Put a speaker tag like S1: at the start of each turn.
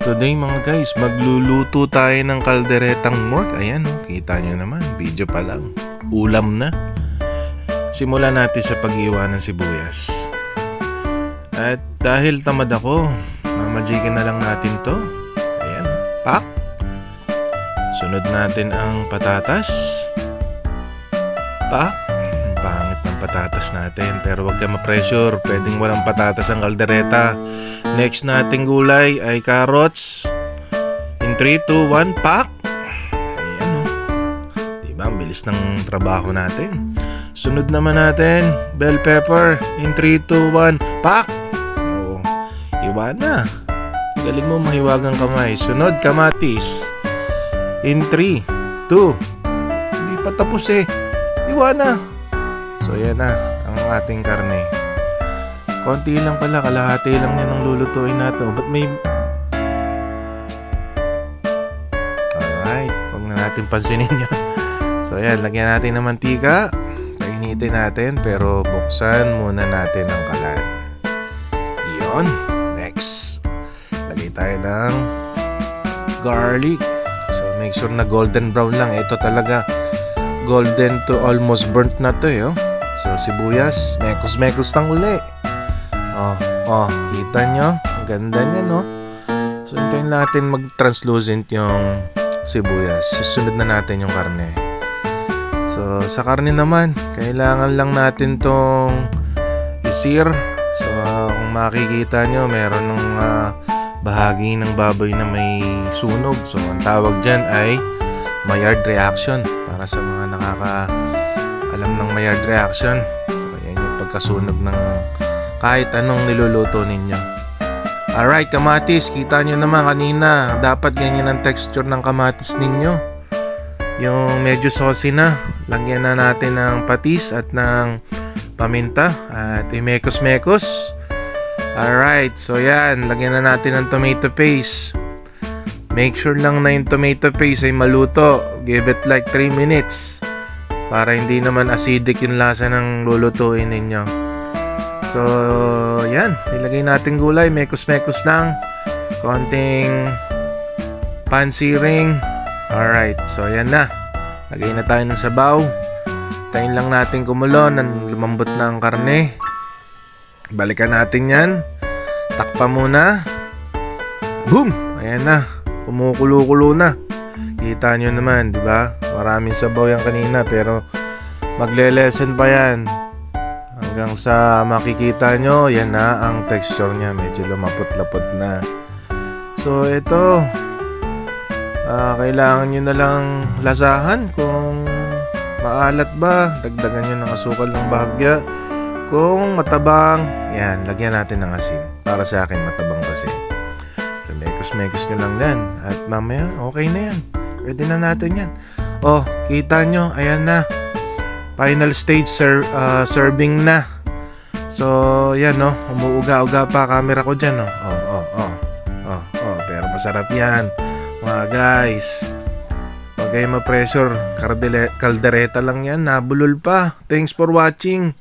S1: Today mga guys, magluluto tayo ng kalderetang pork. Ayan, kita nyo naman, video pa lang. Ulam na. Simulan natin sa pag-iwa ng sibuyas. At dahil tamad ako, mamajikin na lang natin to. Ayan, pak. Sunod natin ang patatas. Pak. Pangit ng patatas natin, pero wag ka ma-pressure. Pwedeng walang patatas ang kaldereta. Next nating gulay ay carrots. In 3, 2, 1, pak! Ayan o. Diba, ang bilis ng trabaho natin. Sunod naman natin, bell pepper. In 3, 2, 1, pak! O, iwa na. Galing mo mahiwagang kamay. Sunod, kamatis. In 3, 2, hindi pa tapos eh. Iwa na. So yan na ang ating karne. Konti lang pala, kalahati lang yan ang lulutuin natin. Ba't may... Alright, huwag na natin pansinin yun. So yan, lagyan natin ng mantika. Painitin natin, pero buksan muna natin ang kalan. Iyon. Next, lagay tayo ng garlic. So make sure na golden brown lang. Ito talaga golden to almost burnt na to eh. So sibuyas, mekos-mekos lang uli. Kita nyo? Ang ganda niya, no? So, hintayin natin mag-translucent yung sibuyas. Susunod na natin yung karne. So, sa karne naman, kailangan lang natin tong isir. So, kung makikita nyo, meron ng bahagi ng baboy na may sunog. So, ang tawag dyan ay Maillard reaction. Para sa mga nakaka-alam ng Maillard reaction. So, yan yung pagkasunog ng kahit anong niluluto ninyo. Alright, kamatis. Kita nyo naman kanina, dapat ganyan ang texture ng kamatis ninyo. Yung medyo saucy na. Lagyan na natin ng patis at ng paminta. At imekos-mekos. Alright, so yan. Lagyan na natin ng tomato paste. Make sure lang na yung tomato paste ay maluto. Give it like 3 minutes. Para hindi naman acidic yung lasa ng lulutuin ninyo. So, yan. Nilagay natin gulay. Mekos-mekos lang. Konting pansiring. Alright. So, yan na. Lagay na tayo ng sabaw. Tayin lang natin kumulo ng lumambot na ang karne. Balikan natin yan. Takpa muna. Boom! Ayan na. Kumukulo-kulo na. Kita nyo naman, di ba? Maraming sabaw yan kanina, pero magle-lessen pa yan. Hanggang sa makikita nyo, yan na ang texture niya. Medyo lumapot-lapot na. So, ito. Kailangan nyo na lang lasahan kung maalat ba. Dagdagan nyo ng asukal ng bahagya. Kung matabang, yan, lagyan natin ng asin. Para sa akin, matabang kasi. So, mekos-mekos nyo lang yan. At mamaya, okay na yan. Pwede na natin yan. Oh, kita nyo, ayan na. Final stage serving na. So, yan no. Umuuga-uga pa camera ko dyan no. Pero masarap yan. Mga guys. Huwag kayo ma-pressure. Kaldereta lang yan. Nabulol pa. Thanks for watching.